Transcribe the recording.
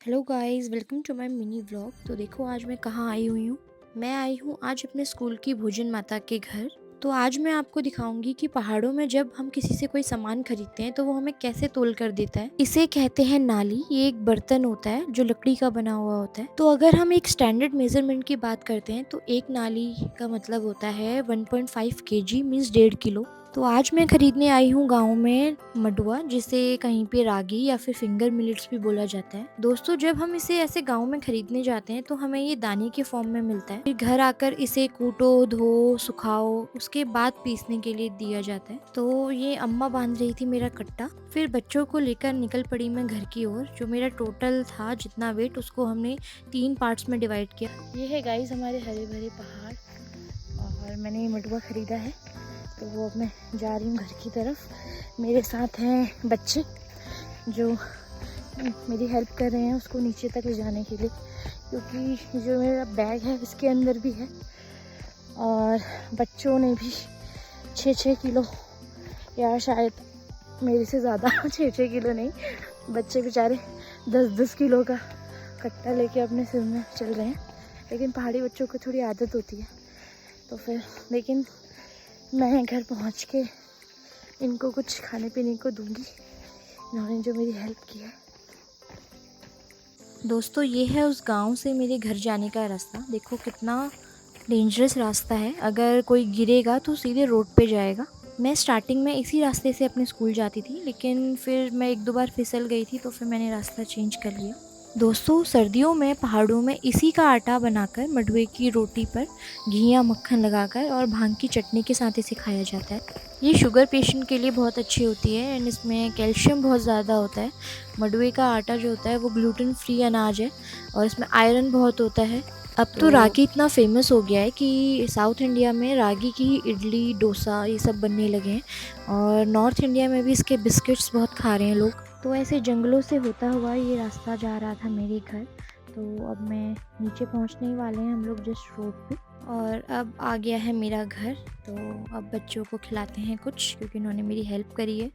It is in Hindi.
Hello guys, welcome to my mini vlog. तो देखो आज मैं कहाँ आई हुई हूँ। मैं आई हूँ आज अपने स्कूल की भोजन माता के घर। तो आज मैं आपको दिखाऊंगी कि पहाड़ों में जब हम किसी से कोई सामान खरीदते हैं तो वो हमें कैसे तोल कर देता है। इसे कहते हैं नाली। ये एक बर्तन होता है जो लकड़ी का बना हुआ होता है। तो अगर हम एक स्टैंडर्ड मेजरमेंट की बात करते हैं तो एक नाली का मतलब होता है 1.5 kg मीन्स 1.5 किलो। तो आज मैं खरीदने आई हूँ गाँव में मडुआ, जिसे कहीं पे रागी या फिर फिंगर मिलेट्स भी बोला जाता है। दोस्तों, जब हम इसे ऐसे गाँव में खरीदने जाते हैं तो हमें ये दाने के फॉर्म में मिलता है। फिर घर आकर इसे कूटो, धो, सुखाओ, उसके बाद पीसने के लिए दिया जाता है। तो ये अम्मा बांध रही थी मेरा कट्टा। फिर बच्चों को लेकर निकल पड़ी मैं घर की ओर। जो मेरा टोटल था जितना वेट, उसको हमने 3 पार्ट्स में डिवाइड किया। ये है गाइस हमारे हरे भरे पहाड़, और मैंने ये मडुआ खरीदा है। तो वो अब मैं जा रही हूँ घर की तरफ। मेरे साथ हैं बच्चे जो मेरी हेल्प कर रहे हैं उसको नीचे तक ले जाने के लिए, क्योंकि जो मेरा बैग है इसके अंदर भी है। और बच्चों ने भी 6-6 किलो, या शायद मेरे से ज़्यादा 6-6 किलो नहीं, बच्चे बेचारे 10-10 किलो का कट्टा लेके अपने सिर में चल रहे हैं। लेकिन पहाड़ी बच्चों को थोड़ी आदत होती है। तो फिर लेकिन मैं घर पहुंच के इनको कुछ खाने पीने को दूंगी, इन्होंने जो मेरी हेल्प की है। दोस्तों, ये है उस गांव से मेरे घर जाने का रास्ता। देखो कितना डेंजरस रास्ता है। अगर कोई गिरेगा तो सीधे रोड पे जाएगा। मैं स्टार्टिंग में इसी रास्ते से अपने स्कूल जाती थी, लेकिन फिर मैं 1-2 बार फिसल गई थी तो फिर मैंने रास्ता चेंज कर लिया। दोस्तों, सर्दियों में पहाड़ों में इसी का आटा बनाकर मडुए की रोटी पर घी या मक्खन लगाकर और भांग की चटनी के साथ इसे खाया जाता है। ये शुगर पेशेंट के लिए बहुत अच्छी होती है एंड इसमें कैल्शियम बहुत ज़्यादा होता है। मडुए का आटा जो होता है वो ग्लूटेन फ्री अनाज है और इसमें आयरन बहुत होता है। अब तो रागी इतना फेमस हो गया है कि साउथ इंडिया में रागी की इडली, डोसा ये सब बनने लगे हैं, और नॉर्थ इंडिया में भी इसके बिस्किट्स बहुत खा रहे हैं लोग। तो ऐसे जंगलों से होता हुआ ये रास्ता जा रहा था मेरे घर। तो अब मैं नीचे पहुंचने ही वाले हैं हम लोग जस्ट रोड पे, और अब आ गया है मेरा घर। तो अब बच्चों को खिलाते हैं कुछ, क्योंकि उन्होंने मेरी हेल्प करी है।